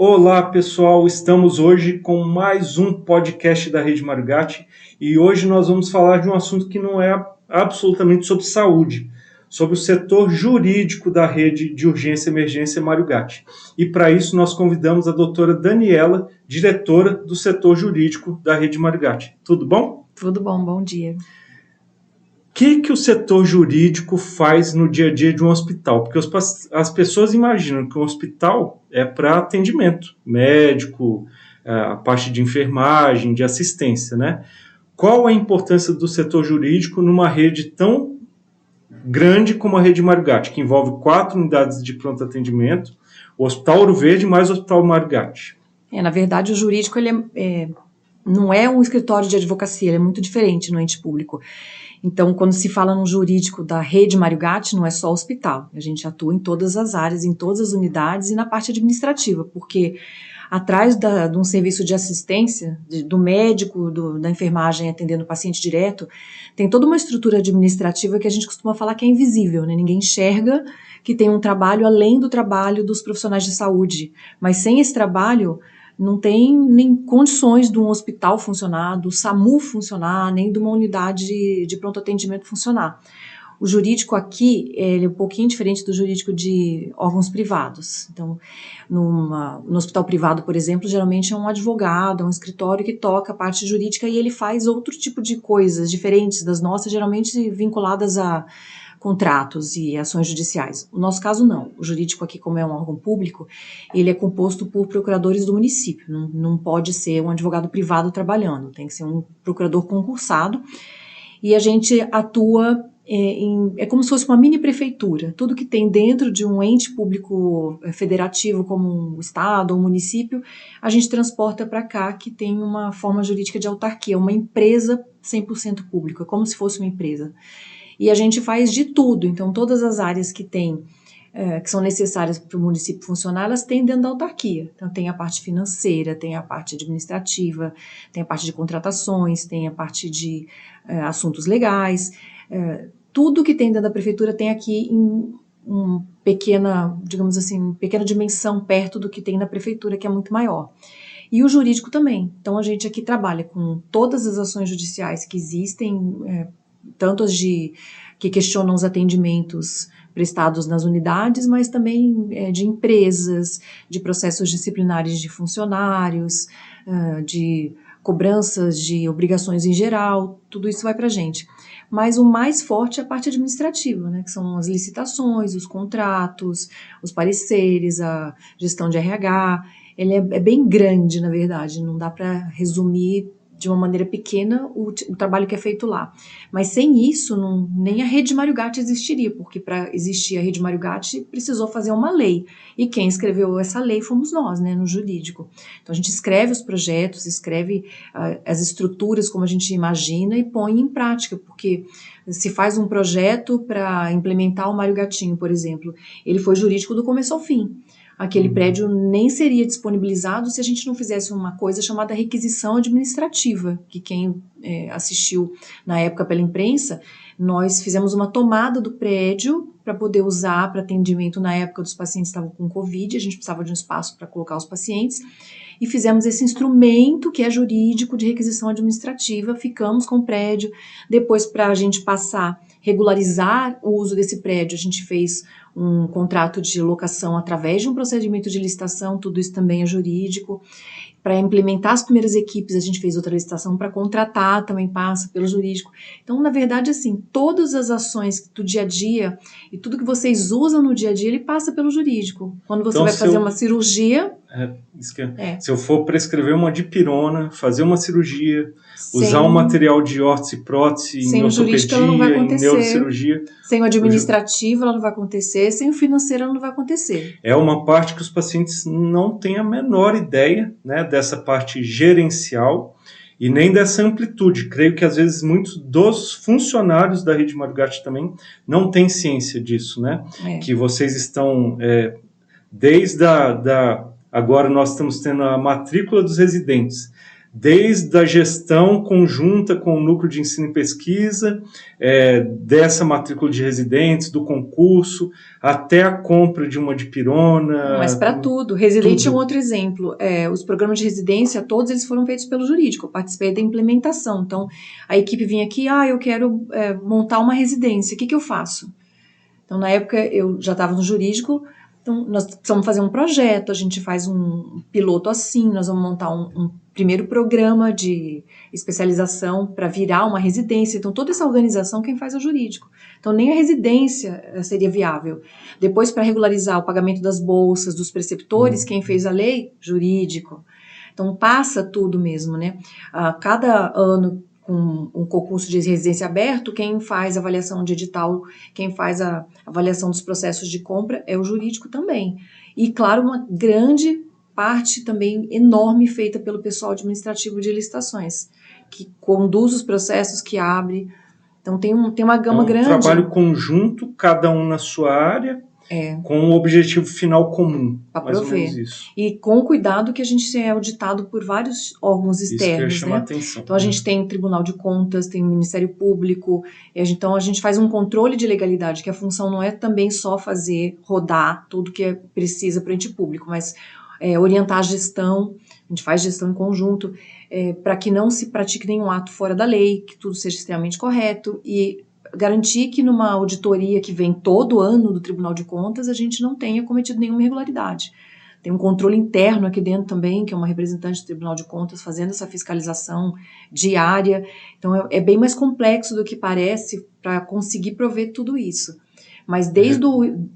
Olá pessoal, estamos hoje com mais um podcast da Rede Marugatti e hoje nós vamos falar de um assunto que não é absolutamente sobre saúde, sobre o setor jurídico da rede de urgência e emergência Marugatti. E para isso nós convidamos a doutora Daniela, diretora do setor jurídico da rede Marugatti. Tudo bom? Tudo bom, bom dia. O que o setor jurídico faz no dia a dia de um hospital? Porque as pessoas imaginam que um hospital é para atendimento médico, a parte de enfermagem, de assistência, né? Qual a importância do setor jurídico numa rede tão grande como a rede Marugatti, que envolve 4 unidades de pronto atendimento, o Hospital Ouro Verde mais o Hospital Marugatti? Na verdade, o jurídico não é um escritório de advocacia, ele é muito diferente no ente público. Então, quando se fala no jurídico da rede Marugatti, não é só hospital. A gente atua em todas as áreas, em todas as unidades e na parte administrativa, porque atrás de um serviço de assistência, do médico, da enfermagem atendendo o paciente direto, tem toda uma estrutura administrativa que a gente costuma falar que é invisível, né? Ninguém enxerga que tem um trabalho além do trabalho dos profissionais de saúde. Mas sem esse trabalho, não tem nem condições de um hospital funcionar, do SAMU funcionar, nem de uma unidade de pronto atendimento funcionar. O jurídico aqui ele é um pouquinho diferente do jurídico de órgãos privados. Então, no hospital privado, por exemplo, geralmente é um advogado, é um escritório que toca a parte jurídica e ele faz outro tipo de coisas diferentes das nossas, geralmente vinculadas a contratos e ações judiciais. No nosso caso, não. O jurídico aqui, como é um órgão público, ele é composto por procuradores do município. Não pode ser um advogado privado trabalhando, tem que ser um procurador concursado. E a gente atua é como se fosse uma mini prefeitura. Tudo que tem dentro de um ente público federativo, como um estado ou um município, a gente transporta para cá, que tem uma forma jurídica de autarquia, uma empresa 100% pública, como se fosse uma empresa. E a gente faz de tudo, então todas as áreas que são necessárias para o município funcionar, elas têm dentro da autarquia. Então tem a parte financeira, tem a parte administrativa, tem a parte de contratações, tem a parte de assuntos legais, tudo que tem dentro da prefeitura tem aqui em uma pequena, digamos assim, pequena dimensão perto do que tem na prefeitura, que é muito maior. E o jurídico também. Então a gente aqui trabalha com todas as ações judiciais que existem, tanto as que questionam os atendimentos prestados nas unidades, mas também de empresas, de processos disciplinares de funcionários, de cobranças de obrigações em geral, tudo isso vai para a gente. Mas o mais forte é a parte administrativa, né, que são as licitações, os contratos, os pareceres, a gestão de RH. Ele é bem grande, na verdade, não dá para resumir de uma maneira pequena o trabalho que é feito lá. Mas sem isso, nem a Rede Marugatti existiria, porque para existir a Rede Marugatti precisou fazer uma lei. E quem escreveu essa lei fomos nós, né, no jurídico. Então a gente escreve os projetos, escreve as estruturas como a gente imagina e põe em prática, porque se faz um projeto para implementar o Mário Gatinho, por exemplo, ele foi jurídico do começo ao fim. Aquele prédio nem seria disponibilizado se a gente não fizesse uma coisa chamada requisição administrativa, que quem assistiu na época pela imprensa, nós fizemos uma tomada do prédio para poder usar para atendimento na época dos pacientes que estavam com Covid, a gente precisava de um espaço para colocar os pacientes, e fizemos esse instrumento que é jurídico de requisição administrativa, ficamos com o prédio, depois para a gente regularizar o uso desse prédio, a gente fez um contrato de locação através de um procedimento de licitação, tudo isso também é jurídico. Para implementar as primeiras equipes, a gente fez outra licitação, para contratar também passa pelo jurídico. Então, na verdade, assim, todas as ações do dia a dia e tudo que vocês usam no dia a dia, ele passa pelo jurídico. Quando você vai fazer uma cirurgia... Se eu for prescrever uma dipirona, fazer uma cirurgia, usar um material de órtese e prótese em ortopedia, em neurocirurgia... Sem o administrativo ela não vai acontecer, sem o financeiro ela não vai acontecer. É uma parte que os pacientes não têm a menor ideia, né, dessa parte gerencial e nem dessa amplitude. Creio que às vezes muitos dos funcionários da Rede Marugatti também não têm ciência disso, né? Que vocês estão, desde agora nós estamos tendo a matrícula dos residentes. desde a gestão conjunta com o núcleo de ensino e pesquisa, dessa matrícula de residentes, do concurso, até a compra de uma dipirona. Mas para tudo. Residente é um outro exemplo. Os programas de residência, todos eles foram feitos pelo jurídico. Eu participei da implementação. Então, a equipe vinha aqui, eu quero montar uma residência. O que eu faço? Então, na época, eu já estava no jurídico. Então, nós precisamos fazer um projeto, a gente faz um piloto assim, nós vamos montar um primeiro programa de especialização para virar uma residência. Então, toda essa organização, quem faz é o jurídico. Então, nem a residência seria viável. Depois, para regularizar o pagamento das bolsas, dos preceptores, quem fez a lei? Jurídico. Então, passa tudo mesmo, né? Cada ano, com um concurso de residência aberto, quem faz a avaliação de edital, quem faz a avaliação dos processos de compra é o jurídico também. E, claro, uma grande parte também enorme feita pelo pessoal administrativo de licitações, que conduz os processos, que abre. Então, tem uma gama grande. Um trabalho conjunto, cada um na sua área, com um objetivo final comum, mais ou menos isso. E com o cuidado que a gente é auditado por vários órgãos externos. Isso que eu ia chamar a atenção. Então, a gente tem Tribunal de Contas, tem Ministério Público, então a gente faz um controle de legalidade, que a função não é também só rodar tudo que precisa para o ente público, mas orientar a gestão, a gente faz gestão em conjunto, para que não se pratique nenhum ato fora da lei, que tudo seja extremamente correto, e garantir que numa auditoria que vem todo ano do Tribunal de Contas, a gente não tenha cometido nenhuma irregularidade. Tem um controle interno aqui dentro também, que é uma representante do Tribunal de Contas fazendo essa fiscalização diária. Então, é bem mais complexo do que parece para conseguir prover tudo isso. Mas desde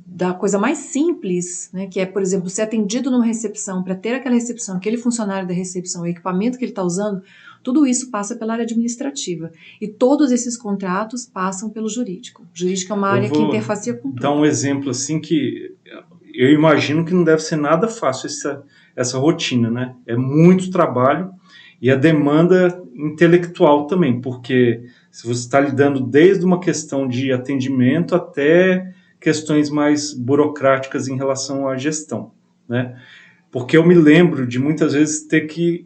da coisa mais simples, né, que é, por exemplo, ser atendido numa recepção, para ter aquela recepção, aquele funcionário da recepção, o equipamento que ele está usando, tudo isso passa pela área administrativa. E todos esses contratos passam pelo jurídico. O jurídico é uma área que interfacia com tudo. Dar um exemplo assim que eu imagino que não deve ser nada fácil essa rotina, né? É muito trabalho e a demanda intelectual também, porque se você está lidando desde uma questão de atendimento até questões mais burocráticas em relação à gestão, né? Porque eu me lembro de muitas vezes ter que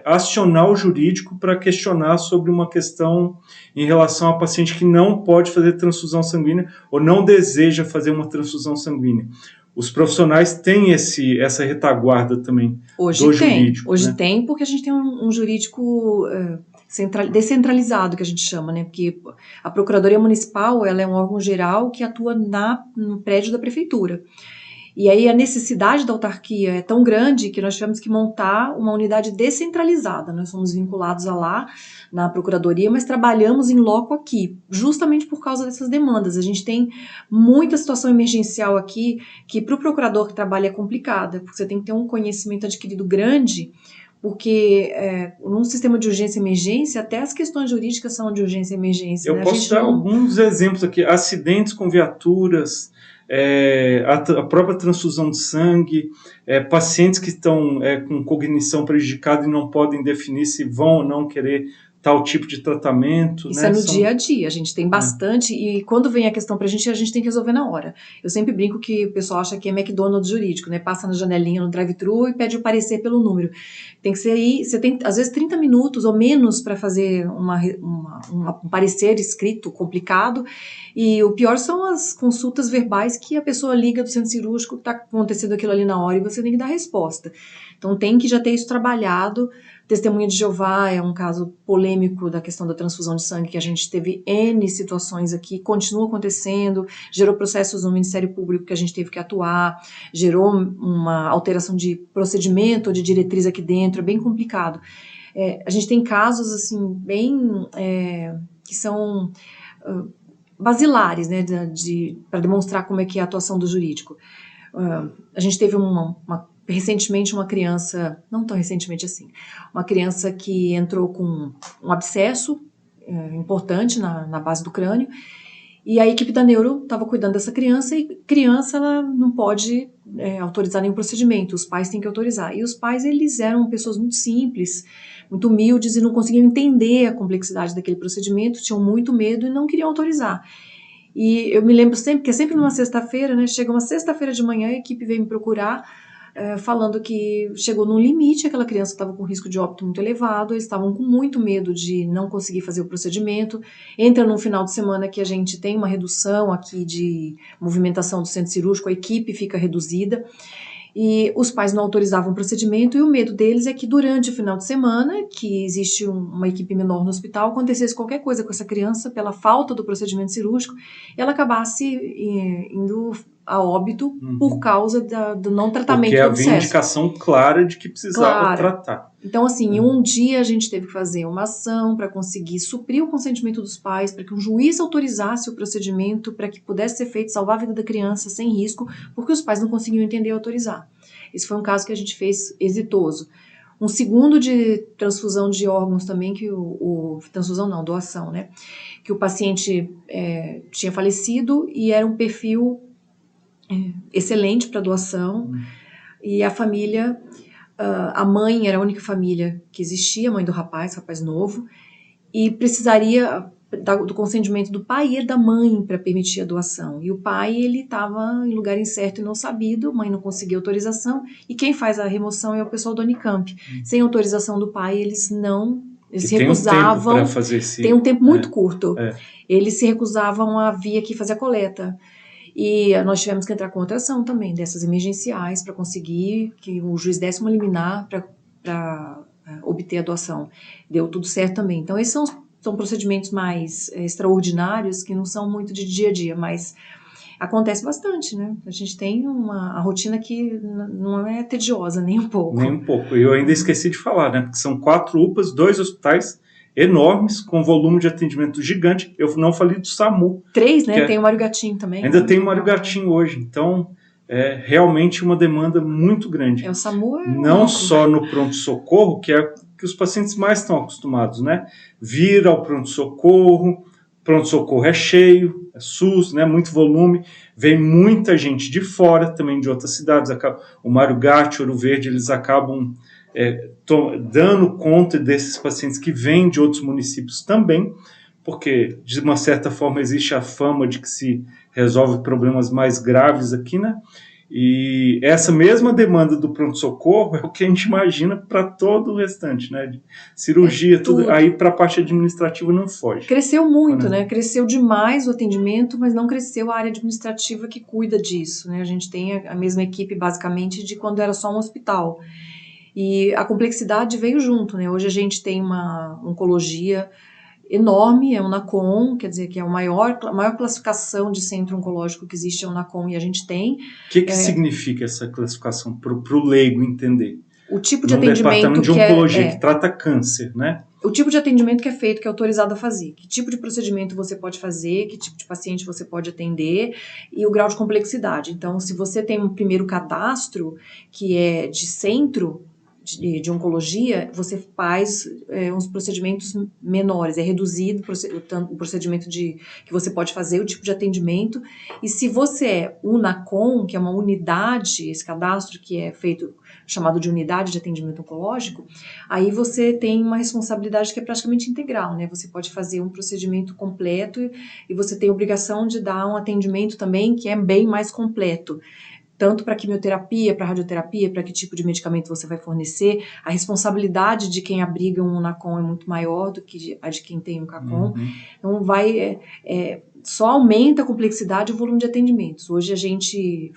acionar o jurídico para questionar sobre uma questão em relação a paciente que não pode fazer transfusão sanguínea ou não deseja fazer uma transfusão sanguínea. Os profissionais têm essa retaguarda também do jurídico. Hoje tem, porque a gente tem um jurídico descentralizado, que a gente chama, né? Porque a Procuradoria Municipal, ela é um órgão geral que atua no prédio da prefeitura. E aí a necessidade da autarquia é tão grande que nós tivemos que montar uma unidade descentralizada. Nós somos vinculados a lá, na Procuradoria, mas trabalhamos em loco aqui, justamente por causa dessas demandas. A gente tem muita situação emergencial aqui, que para o procurador que trabalha é complicada, porque você tem que ter um conhecimento adquirido grande, porque num sistema de urgência e emergência, até as questões jurídicas são de urgência e emergência. Eu posso dar alguns exemplos aqui, acidentes com viaturas, a própria transfusão de sangue, pacientes que estão com cognição prejudicada e não podem definir se vão ou não querer tal tipo de tratamento. Isso, né? No dia a dia, a gente tem bastante, e quando vem a questão pra gente, a gente tem que resolver na hora. Eu sempre brinco que o pessoal acha que é McDonald's jurídico, né? Passa na janelinha no drive-thru e pede o parecer pelo número. Tem que ser aí, você tem às vezes 30 minutos ou menos para fazer um parecer escrito complicado, e o pior são as consultas verbais que a pessoa liga do centro cirúrgico, que está acontecendo aquilo ali na hora e você tem que dar resposta. Então tem que já ter isso trabalhado. Testemunha de Jeová é um caso polêmico da questão da transfusão de sangue, que a gente teve N situações aqui, continua acontecendo, gerou processos no Ministério Público que a gente teve que atuar, gerou uma alteração de procedimento ou de diretriz aqui dentro, é bem complicado. A gente tem casos, assim, bem, que são basilares, né, para demonstrar como é que é a atuação do jurídico. A gente teve recentemente uma criança, não tão recentemente assim, uma criança que entrou com um abscesso importante na base do crânio, e a equipe da neuro estava cuidando dessa criança, e criança ela não pode autorizar nenhum procedimento, os pais têm que autorizar. E os pais, eles eram pessoas muito simples, muito humildes, e não conseguiam entender a complexidade daquele procedimento, tinham muito medo e não queriam autorizar. E eu me lembro sempre, que é sempre numa sexta-feira, né, chega uma sexta-feira de manhã, a equipe veio me procurar, falando que chegou num limite, aquela criança estava com risco de óbito muito elevado, eles estavam com muito medo de não conseguir fazer o procedimento. Entra num final de semana que a gente tem uma redução aqui de movimentação do centro cirúrgico, a equipe fica reduzida, e os pais não autorizavam o procedimento, e o medo deles é que durante o final de semana, que existe uma equipe menor no hospital, acontecesse qualquer coisa com essa criança pela falta do procedimento cirúrgico, e ela acabasse indo a óbito por causa do não tratamento do abscesso. Porque havia indicação clara de que precisava tratar. Então, assim, em um dia a gente teve que fazer uma ação para conseguir suprir o consentimento dos pais, para que um juiz autorizasse o procedimento, para que pudesse ser feito, salvar a vida da criança sem risco, porque os pais não conseguiam entender e autorizar. Esse foi um caso que a gente fez exitoso. Um segundo de transfusão de órgãos também, que transfusão não, doação, né? Que o paciente tinha falecido e era um perfil excelente para doação, e a família... a mãe era a única família que existia, a mãe do rapaz novo, e precisaria do consentimento do pai e da mãe para permitir a doação. E o pai, ele estava em lugar incerto e não sabido, a mãe não conseguia autorização, e quem faz a remoção é o pessoal do Unicamp. Sem autorização do pai, eles recusavam. Tem um tempo para fazer esse... Tem um tempo muito curto. Eles se recusavam a vir aqui fazer a coleta. E nós tivemos que entrar com outra ação também, dessas emergenciais, para conseguir que o juiz desse uma liminar para obter a doação. Deu tudo certo também. Então, esses são procedimentos mais extraordinários, que não são muito de dia a dia, mas acontece bastante, né? A gente tem a rotina que não é tediosa, nem um pouco. Nem um pouco. Eu ainda esqueci de falar, né? Porque são 4 UPAs, 2 hospitais enormes, com volume de atendimento gigante. Eu não falei do SAMU. 3, né? Tem o Mário Gatinho também. Ainda tem o Mário Gatinho hoje. Então, é realmente uma demanda muito grande. O SAMU não só no pronto-socorro, que é que os pacientes mais estão acostumados, né? Vir ao pronto-socorro é cheio, é SUS, né? Muito volume. Vem muita gente de fora, também de outras cidades. O Mário Gatti, Ouro Verde, eles acabam... dando conta desses pacientes que vêm de outros municípios também, porque de uma certa forma existe a fama de que se resolve problemas mais graves aqui, né? E essa mesma demanda do pronto-socorro é o que a gente imagina para todo o restante, né? De cirurgia, tudo. Aí para a parte administrativa não foge. Cresceu muito, né? Cresceu demais o atendimento, mas não cresceu a área administrativa que cuida disso, né? A gente tem a mesma equipe, basicamente, de quando era só um hospital. E a complexidade veio junto, né? Hoje a gente tem uma oncologia enorme, é o NACOM, quer dizer que é a maior classificação de centro oncológico que existe, é o NACOM, e a gente tem. O que significa essa classificação para o leigo entender? O tipo de atendimento departamento de oncologia que trata câncer, né? O tipo de atendimento que é feito, que é autorizado a fazer. Que tipo de procedimento você pode fazer, que tipo de paciente você pode atender e o grau de complexidade. Então, se você tem um primeiro cadastro, que é de centro de oncologia, você faz uns procedimentos menores, é reduzido o procedimento que você pode fazer, o tipo de atendimento. E se você é UNACOM, que é uma unidade, esse cadastro que é feito, chamado de unidade de atendimento oncológico, aí você tem uma responsabilidade que é praticamente integral, né? Você pode fazer um procedimento completo e você tem a obrigação de dar um atendimento também que é bem mais completo, tanto para quimioterapia, para radioterapia, para que tipo de medicamento você vai fornecer. A responsabilidade de quem abriga um NACOM é muito maior do que a de quem tem um CACOM. Então, só aumenta a complexidade e o volume de atendimentos. Hoje a gente,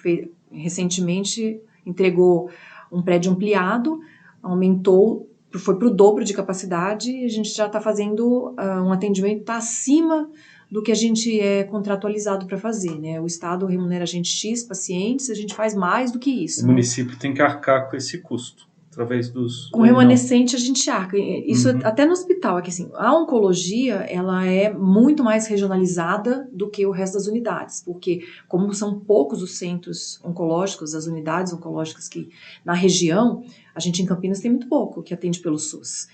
recentemente, entregou um prédio ampliado, aumentou, foi para o dobro de capacidade, e a gente já está fazendo um atendimento que está acima do que a gente é contratualizado para fazer, né? O Estado remunera a gente X pacientes, a gente faz mais do que isso. O município tem que arcar com esse custo, através dos... Com remanescente a gente arca. Isso até no hospital, é que assim, a oncologia, ela é muito mais regionalizada do que o resto das unidades, porque como são poucos os centros oncológicos, as unidades oncológicas que na região, a gente em Campinas tem muito pouco que atende pelo SUS.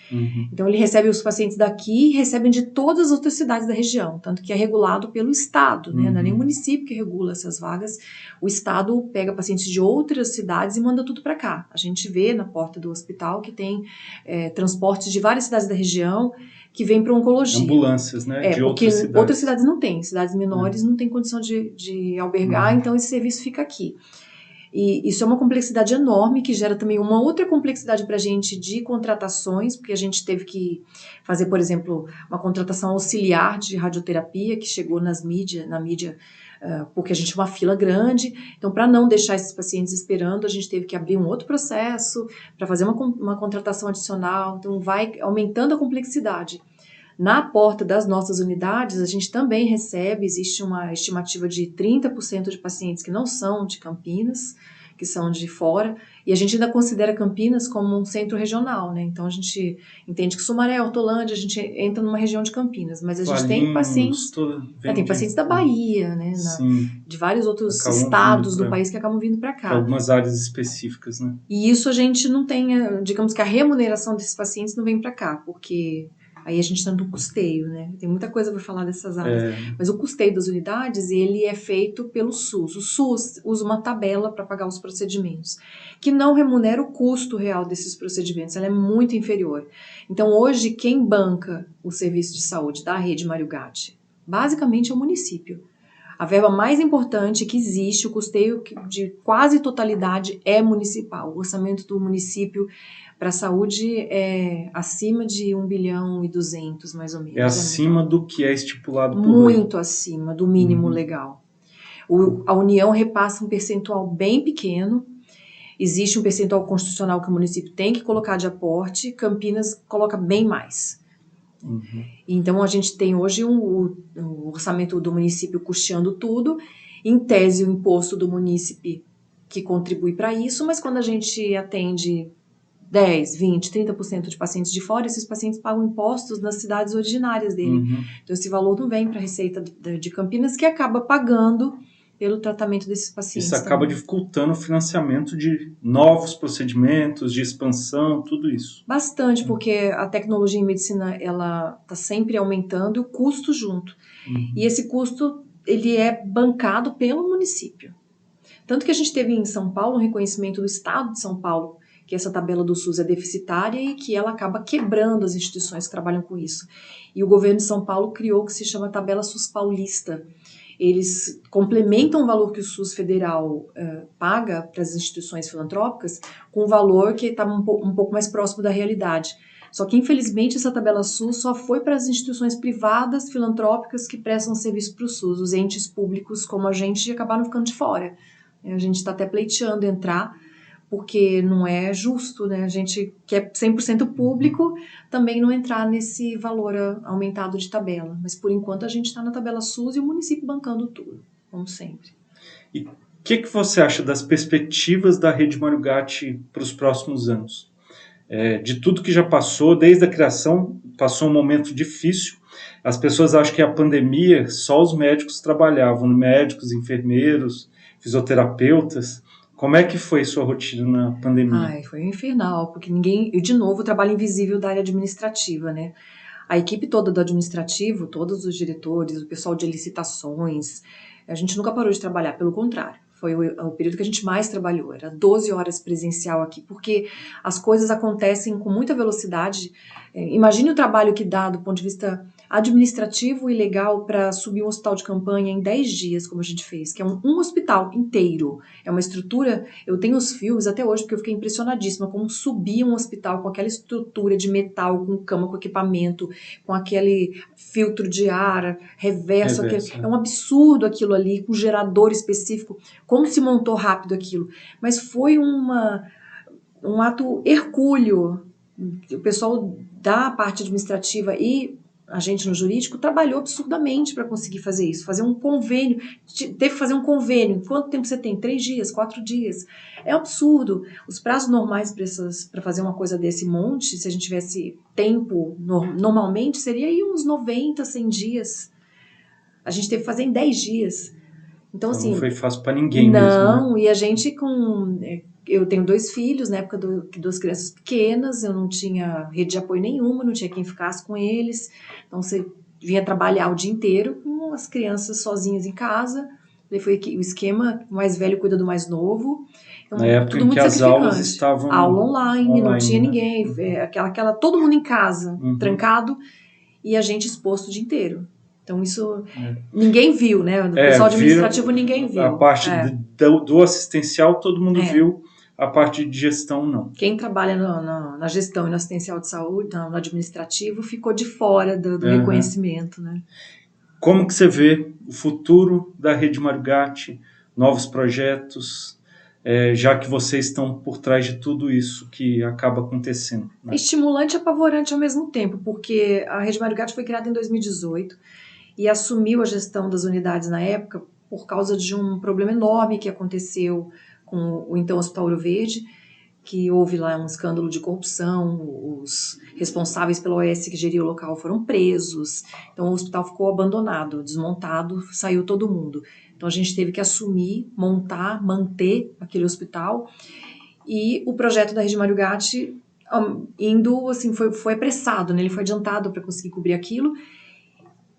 Então ele recebe os pacientes daqui e recebem de todas as outras cidades da região, tanto que é regulado pelo Estado, né? Não é nem o município que regula essas vagas, o Estado pega pacientes de outras cidades e manda tudo para cá. A gente vê na porta do hospital que tem transportes de várias cidades da região que vêm para oncologia. Ambulâncias, né? De outras cidades. Outras cidades não têm, cidades menores não têm condição de albergar, então esse serviço fica aqui. E isso é uma complexidade enorme que gera também uma outra complexidade para a gente de contratações, porque a gente teve que fazer, por exemplo, uma contratação auxiliar de radioterapia que chegou na mídia, porque a gente tinha uma fila grande. Então, para não deixar esses pacientes esperando, a gente teve que abrir um outro processo para fazer uma contratação adicional. Então, vai aumentando a complexidade. Na porta das nossas unidades, a gente também recebe, existe uma estimativa de 30% de pacientes que não são de Campinas, que são de fora, e a gente ainda considera Campinas como um centro regional, né? Então a gente entende que Sumaré, Hortolândia, a gente entra numa região de Campinas, mas a gente tem pacientes, tem pacientes da Bahia, né? De vários outros estados do país que acabam vindo para cá. Algumas áreas específicas, né? E isso a gente não tem, digamos que a remuneração desses pacientes não vem para cá, porque aí a gente está no custeio, né? Tem muita coisa para falar dessas áreas. Mas o custeio das unidades, ele é feito pelo SUS. O SUS usa uma tabela para pagar os procedimentos, que não remunera o custo real desses procedimentos. Ela é muito inferior. Então, hoje, quem banca o serviço de saúde da rede Mário Gatti, basicamente é o município. A verba mais importante que existe, o custeio de quase totalidade é municipal. O orçamento do município para a saúde é acima de 1,2 bilhão, mais ou menos. É acima do que é estipulado por muito lei. Acima do mínimo legal. A União repassa um percentual bem pequeno. Existe um percentual constitucional que o município tem que colocar de aporte. Campinas coloca bem mais. Então a gente tem hoje o orçamento do município custeando tudo. Em tese, o imposto do município que contribui para isso, mas quando a gente atende 10, 20, 30% de pacientes de fora, esses pacientes pagam impostos nas cidades originárias dele. Então esse valor não vem para a Receita de Campinas, que acaba pagando pelo tratamento desses pacientes. Isso acaba dificultando o financiamento de novos procedimentos, de expansão, tudo isso. Bastante, porque a tecnologia em medicina ela está sempre aumentando e o custo junto. E esse custo ele é bancado pelo município. Tanto que a gente teve em São Paulo um reconhecimento do Estado de São Paulo que essa tabela do SUS é deficitária e que ela acaba quebrando as instituições que trabalham com isso. E o governo de São Paulo criou o que se chama tabela SUS paulista. Eles complementam o valor que o SUS federal paga para as instituições filantrópicas com um valor que está um pouco mais próximo da realidade. Só que, infelizmente, essa tabela SUS só foi para as instituições privadas filantrópicas que prestam serviço para o SUS. Os entes públicos, como a gente, acabaram ficando de fora. A gente está até pleiteando entrar, porque não é justo, né? A gente que é 100% público também não entrar nesse valor aumentado de tabela. Mas, por enquanto, a gente está na tabela SUS e o município bancando tudo, como sempre. E o que você acha das perspectivas da Rede Mário Gatti para os próximos anos? De tudo que já passou, desde a criação, passou um momento difícil. As pessoas acham que a pandemia, só os médicos trabalhavam, médicos, enfermeiros, fisioterapeutas. Como é que foi sua rotina na pandemia? Foi infernal, porque eu, de novo, trabalho invisível da área administrativa, né? A equipe toda do administrativo, todos os diretores, o pessoal de licitações, a gente nunca parou de trabalhar, pelo contrário. Foi o período que a gente mais trabalhou, era 12 horas presencial aqui, porque as coisas acontecem com muita velocidade. Imagine o trabalho que dá do ponto de vista administrativo e legal para subir um hospital de campanha em 10 dias, como a gente fez, que é um hospital inteiro. É uma estrutura, eu tenho os filmes até hoje, porque eu fiquei impressionadíssima como subir um hospital com aquela estrutura de metal, com cama, com equipamento, com aquele filtro de ar, reverso. É um absurdo aquilo ali, com gerador específico. Como se montou rápido aquilo. Mas foi um ato hercúleo. O pessoal da parte administrativa e a gente no jurídico trabalhou absurdamente para conseguir fazer isso, fazer um convênio, teve que fazer um convênio. Quanto tempo você tem? 3 dias, 4 dias? É absurdo. Os prazos normais para fazer uma coisa desse monte, se a gente tivesse tempo, normalmente seria aí uns 90, 100 dias. A gente teve que fazer em 10 dias. Então, assim, não foi fácil para ninguém mesmo. Não, e a gente eu tenho 2 filhos, na época 2 crianças pequenas, eu não tinha rede de apoio nenhuma, não tinha quem ficasse com eles. Então, você vinha trabalhar o dia inteiro com as crianças sozinhas em casa. Daí foi o esquema, o mais velho cuida do mais novo. Então, na época em que as aulas estavam aula online, não tinha ninguém, todo mundo em casa, trancado, e a gente exposto o dia inteiro. Então isso ninguém viu, né? O pessoal administrativo ninguém viu. A parte do assistencial todo mundo viu, a parte de gestão não. Quem trabalha na gestão e no assistencial de saúde, no administrativo, ficou de fora do reconhecimento, né? Como que você vê o futuro da Rede Mário Gatti, novos projetos, já que vocês estão por trás de tudo isso que acaba acontecendo? Né? Estimulante e apavorante ao mesmo tempo, porque a Rede Mário Gatti foi criada em 2018 e assumiu a gestão das unidades na época por causa de um problema enorme que aconteceu com o então Hospital Ouro Verde, que houve lá um escândalo de corrupção, os responsáveis pela OS que geria o local foram presos, então o hospital ficou abandonado, desmontado, saiu todo mundo. Então a gente teve que assumir, montar, manter aquele hospital, e o projeto da Rede Mário Gatti indo, assim, foi apressado, né? Ele foi adiantado para conseguir cobrir aquilo,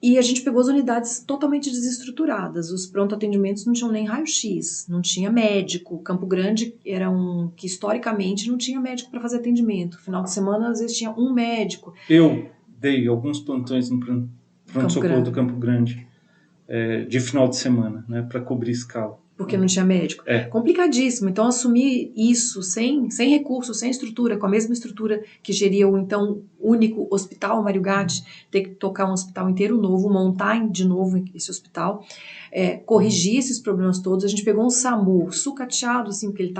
e a gente pegou as unidades totalmente desestruturadas. Os pronto-atendimentos não tinham nem raio-x, não tinha médico. Campo Grande era que historicamente não tinha médico para fazer atendimento. Final de semana, às vezes, tinha um médico. Eu dei alguns plantões no pronto-socorro do Campo Grande, de final de semana, né, para cobrir escala. Porque não tinha médico. Complicadíssimo. Então, assumir isso sem recursos, sem estrutura, com a mesma estrutura que geria o então único hospital Mário Gatti, ter que tocar um hospital inteiro novo, montar de novo esse hospital, corrigir esses problemas todos. A gente pegou um SAMU sucateado, assim, porque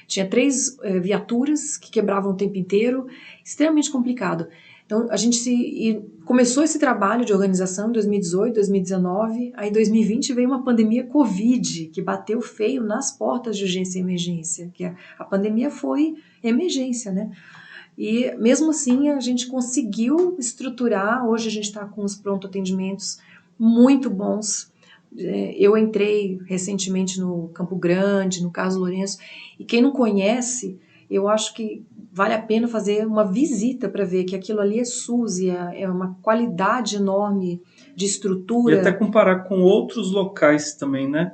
tinha 3 viaturas que quebravam o tempo inteiro, extremamente complicado. Então, a gente começou esse trabalho de organização em 2018, 2019, aí em 2020 veio uma pandemia Covid, que bateu feio nas portas de urgência e emergência, que a pandemia foi emergência, né? E mesmo assim a gente conseguiu estruturar, hoje a gente está com os pronto-atendimentos muito bons. Eu entrei recentemente no Campo Grande, no Caso Lourenço, e quem não conhece, eu acho que vale a pena fazer uma visita para ver que aquilo ali é SUS e é uma qualidade enorme de estrutura. E até comparar com outros locais também, né?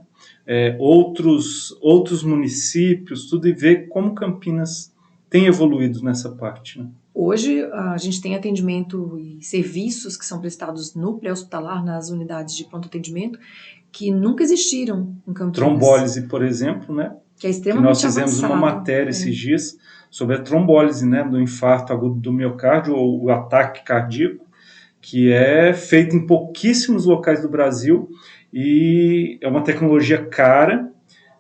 Outros municípios, tudo, e ver como Campinas tem evoluído nessa parte, né? Hoje a gente tem atendimento e serviços que são prestados no pré-hospitalar, nas unidades de pronto-atendimento, que nunca existiram em Campinas. Trombólise, por exemplo, né? Que é extremamente nós fizemos avançado, uma matéria esses dias sobre a trombólise, né, do infarto agudo do miocárdio ou o ataque cardíaco, que é feito em pouquíssimos locais do Brasil e é uma tecnologia cara,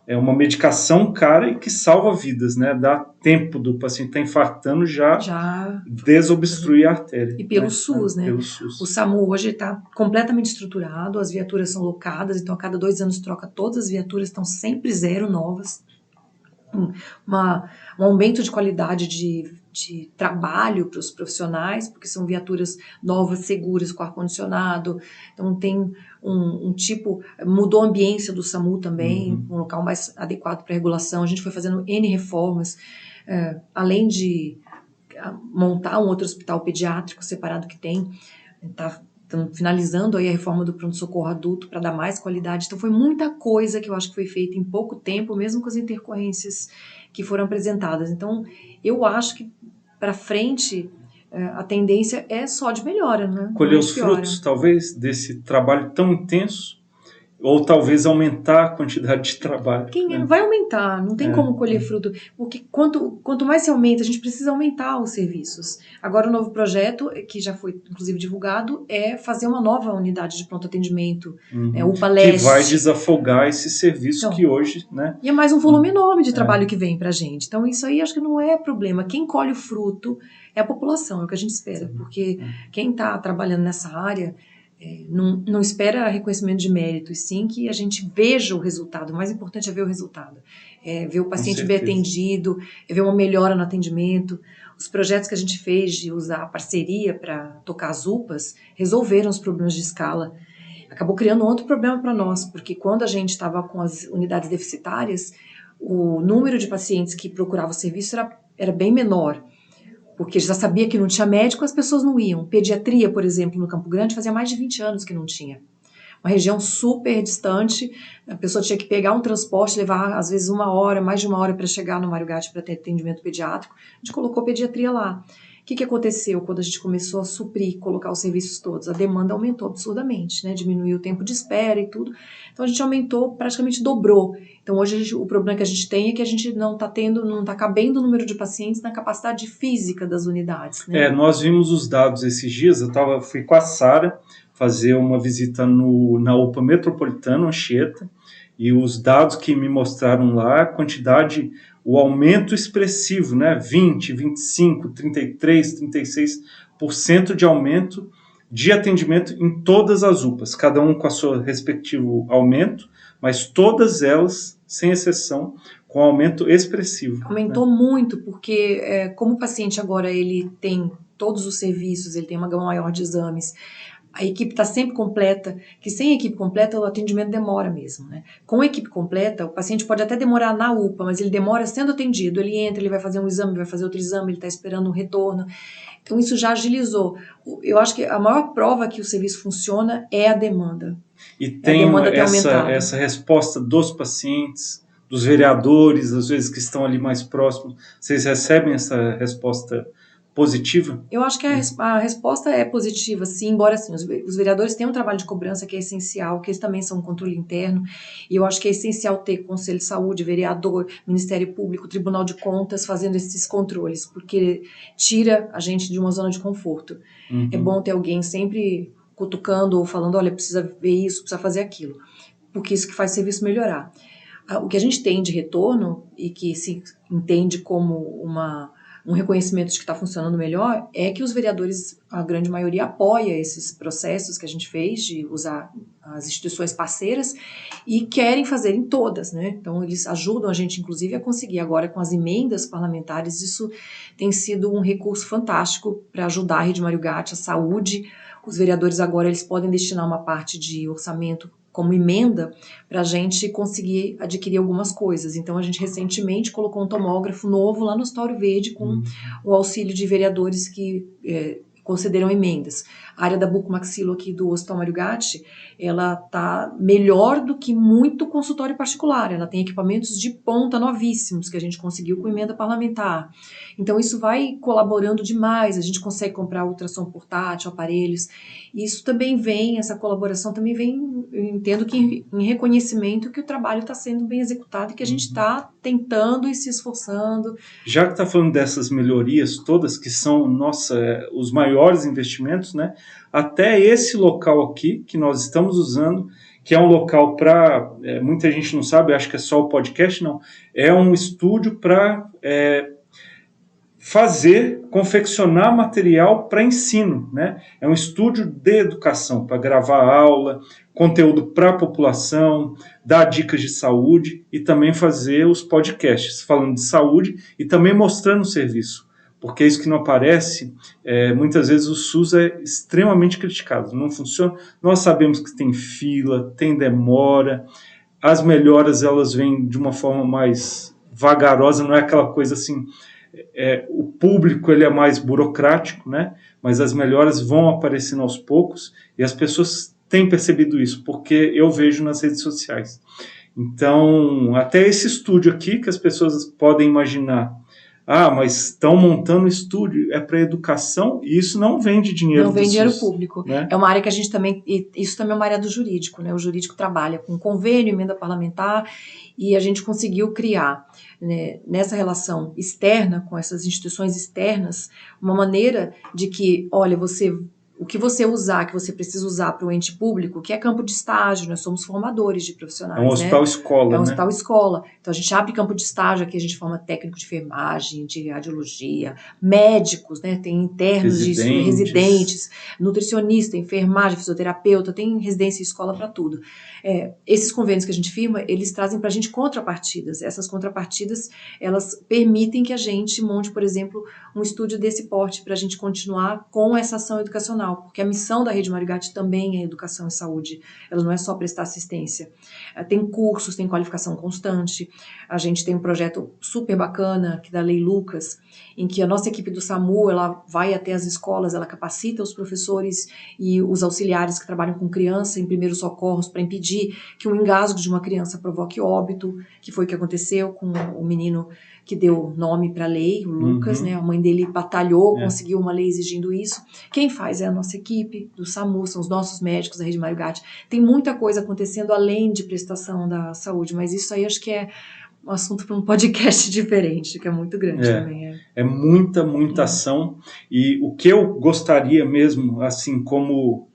é uma medicação cara e que salva vidas, né? Dá tempo do paciente estar infartando já desobstruir a artéria. E pelo SUS, né? Pelo SUS. O SAMU hoje está completamente estruturado, as viaturas são locadas, então a cada 2 anos troca todas as viaturas, estão sempre 0 novas. Um aumento de qualidade de trabalho para os profissionais, porque são viaturas novas, seguras, com ar-condicionado. Então tem um tipo, mudou a ambiência do SAMU também, um local mais adequado para regulação. A gente foi fazendo N reformas, além de montar um outro hospital pediátrico separado que tem, estamos finalizando aí a reforma do pronto-socorro adulto para dar mais qualidade. Então foi muita coisa que eu acho que foi feita em pouco tempo, mesmo com as intercorrências que foram apresentadas. Então eu acho que para frente a tendência é só de melhora, né? Colher os frutos, talvez, desse trabalho tão intenso, ou talvez aumentar a quantidade de trabalho. Vai aumentar, não tem como colher fruto, porque quanto mais se aumenta, a gente precisa aumentar os serviços. Agora o novo projeto, que já foi inclusive divulgado, é fazer uma nova unidade de pronto atendimento, UPA Leste. Que vai desafogar esse serviço então, que hoje, né? E é mais um volume enorme de trabalho que vem pra gente. Então isso aí acho que não é problema. Quem colhe o fruto é a população, é o que a gente espera, porque quem está trabalhando nessa área não espera reconhecimento de mérito, e sim que a gente veja o resultado. O mais importante é ver o resultado, ver o paciente bem atendido, ver uma melhora no atendimento. Os projetos que a gente fez de usar a parceria para tocar as UPAs resolveram os problemas de escala. Acabou criando outro problema para nós, porque quando a gente estava com as unidades deficitárias, o número de pacientes que procuravam o serviço era bem menor, porque já sabia que não tinha médico, as pessoas não iam. Pediatria, por exemplo, no Campo Grande, fazia mais de 20 anos que não tinha. Uma região super distante, a pessoa tinha que pegar um transporte, levar às vezes mais de uma hora para chegar no Mário Gatti para ter atendimento pediátrico. A gente colocou pediatria lá, que aconteceu quando a gente começou a suprir, colocar os serviços todos? A demanda aumentou absurdamente, né? Diminuiu o tempo de espera e tudo. Então a gente aumentou, praticamente dobrou. Então hoje o problema que a gente tem é que a gente não está cabendo o número de pacientes na capacidade física das unidades, né? Nós vimos os dados esses dias, fui com a Sara fazer uma visita na UPA Metropolitana, Anchieta, e os dados que me mostraram lá, a quantidade, o aumento expressivo, né? 20, 25, 33, 36% de aumento de atendimento em todas as UPAs, cada um com a seu respectivo aumento, mas todas elas, sem exceção, com aumento expressivo. Aumentou muito, porque como o paciente agora ele tem todos os serviços, ele tem uma gama maior de exames, a equipe está sempre completa, que sem equipe completa o atendimento demora mesmo, né? Com a equipe completa, o paciente pode até demorar na UPA, mas ele demora sendo atendido, ele entra, ele vai fazer um exame, vai fazer outro exame, ele está esperando um retorno, então isso já agilizou. Eu acho que a maior prova que o serviço funciona é a demanda. E tem essa resposta dos pacientes, dos vereadores, às vezes que estão ali mais próximos, vocês recebem essa resposta positiva? Eu acho que a resposta é positiva, sim, embora assim, os vereadores têm um trabalho de cobrança que é essencial, que eles também são um controle interno, e eu acho que é essencial ter Conselho de Saúde, vereador, Ministério Público, Tribunal de Contas fazendo esses controles, porque tira a gente de uma zona de conforto. É bom ter alguém sempre cutucando ou falando, olha, precisa ver isso, precisa fazer aquilo, porque isso que faz o serviço melhorar. O que a gente tem de retorno e que se entende como um reconhecimento de que está funcionando melhor é que os vereadores, a grande maioria, apoia esses processos que a gente fez de usar as instituições parceiras e querem fazer em todas, né? Então eles ajudam a gente, inclusive, a conseguir agora com as emendas parlamentares. Isso tem sido um recurso fantástico para ajudar a Rede Mário Gatti, a saúde. Os vereadores agora eles podem destinar uma parte de orçamento como emenda para a gente conseguir adquirir algumas coisas. Então a gente recentemente colocou um tomógrafo novo lá no Hospital Verde com o auxílio de vereadores que concederam emendas. A área da bucomaxilo aqui do Hospital Mário Gatti, ela está melhor do que muito consultório particular. Ela tem equipamentos de ponta novíssimos que a gente conseguiu com emenda parlamentar. Então isso vai colaborando demais. A gente consegue comprar ultrassom portátil, aparelhos. E isso também vem, essa colaboração também vem, eu entendo que em reconhecimento que o trabalho está sendo bem executado e que a gente está tentando e se esforçando. Já que está falando dessas melhorias todas, que são, os maiores investimentos, né? Até esse local aqui, que nós estamos usando, que é um local para, muita gente não sabe, acho que é só o podcast, não, é um estúdio para confeccionar material para ensino, né? É um estúdio de educação, para gravar aula, conteúdo para a população, dar dicas de saúde e também fazer os podcasts falando de saúde e também mostrando o serviço, porque isso que não aparece, muitas vezes o SUS é extremamente criticado, não funciona, nós sabemos que tem fila, tem demora, as melhoras elas vêm de uma forma mais vagarosa, não é aquela coisa assim, o público ele é mais burocrático, né? Mas as melhoras vão aparecendo aos poucos e as pessoas têm percebido isso, porque eu vejo nas redes sociais. Então, até esse estúdio aqui, que as pessoas podem imaginar, mas estão montando estúdio, é para educação e isso não vende dinheiro Não vem dinheiro SUS, público. Né? É uma área que a gente também, isso também é uma área do jurídico, né? O jurídico trabalha com convênio, emenda parlamentar, e a gente conseguiu criar, né, nessa relação externa, com essas instituições externas, uma maneira de que, olha, o que você usar, que você precisa usar para o ente público, que é campo de estágio, nós somos formadores de profissionais. É um hospital-escola, né? É um hospital-escola. Então a gente abre campo de estágio, aqui a gente forma técnico de enfermagem, de radiologia, médicos, né? Tem internos residentes, nutricionista, enfermagem, fisioterapeuta, tem residência e escola para tudo. Esses convênios que a gente firma, eles trazem para a gente contrapartidas. Essas contrapartidas, elas permitem que a gente monte, por exemplo, um estúdio desse porte para a gente continuar com essa ação educacional, porque a missão da Rede Mário Gatti também é educação e saúde, ela não é só prestar assistência. Tem cursos, tem qualificação constante, a gente tem um projeto super bacana, aqui da Lei Lucas, em que a nossa equipe do SAMU, ela vai até as escolas, ela capacita os professores e os auxiliares que trabalham com criança em primeiros socorros para impedir que o engasgo de uma criança provoque óbito, que foi o que aconteceu com o menino que deu nome para a lei, o Lucas, né? A mãe dele batalhou, conseguiu uma lei exigindo isso. Quem faz é a nossa equipe do SAMU, são os nossos médicos da Rede Mário Gatti. Tem muita coisa acontecendo além de prestação da saúde, mas isso aí acho que é um assunto para um podcast diferente, que é muito grande também. É muita ação, e o que eu gostaria mesmo, assim, como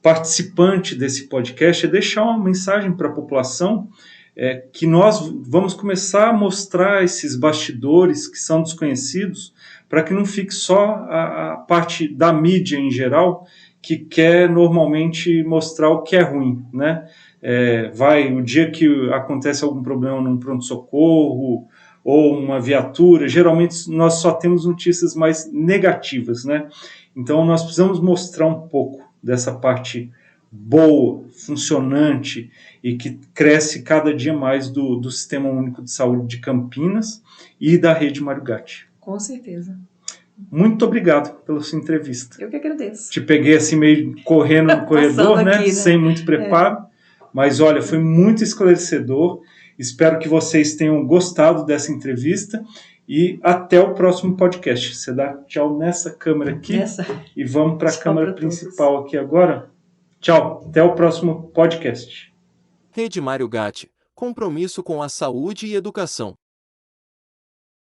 participante desse podcast, é deixar uma mensagem para a população, que nós vamos começar a mostrar esses bastidores que são desconhecidos, para que não fique só a parte da mídia em geral, que quer normalmente mostrar o que é ruim, né? O dia que acontece algum problema num pronto-socorro ou uma viatura, geralmente nós só temos notícias mais negativas, né? Então nós precisamos mostrar um pouco dessa parte boa, funcionante e que cresce cada dia mais do Sistema Único de Saúde de Campinas e da Rede Mário Gatti. Com certeza. Muito obrigado pela sua entrevista. Eu que agradeço. Te peguei assim meio correndo no corredor, aqui, né? Sem muito preparo, mas olha, foi muito esclarecedor. Espero que vocês tenham gostado dessa entrevista e até o próximo podcast. Você dá tchau nessa câmera aqui e vamos para a câmera principal aqui agora. Tchau, até o próximo podcast. Rede Mário Gatti, compromisso com a saúde e educação.